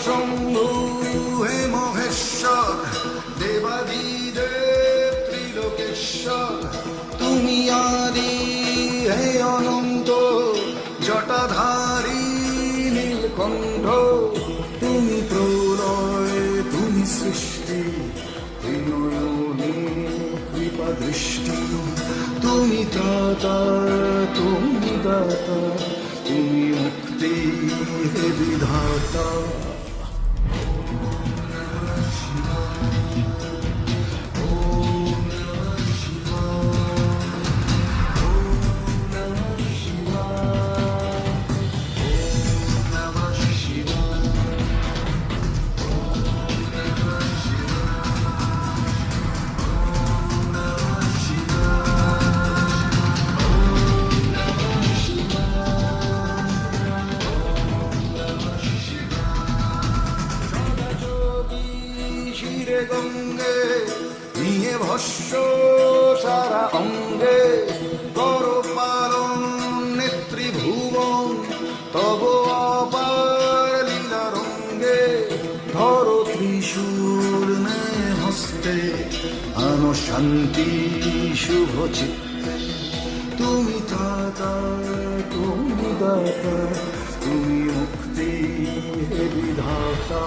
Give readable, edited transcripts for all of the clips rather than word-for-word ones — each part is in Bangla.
শম্ভু হে মহেশ্বর, দেবাদিদেব ত্রিলোকেশ্বর, তুমি আদি হে অনন্ত, জটাধারী নীলকণ্ঠ, তুমি প্রলয়, তুমি সৃষ্টি, ত্রিনয়নে কৃপা দৃষ্টি, তুমি ত্রাতা, তুমি দাতা, তুমি মুক্তি হে বিধাতা। গঙ্গে নিয়ে ভস্য সারা অঙ্গে, কর পালন নেত্রী ভুবন তব অপার লীলা রঙ্গে, ধর ত্রিশূল নে হস্তে, আনো শান্তি শুভ চিত্তে, তুমি ত্রাতা, তুমি দাতা, তুমি মুক্তি হে বিধাতা।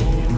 Om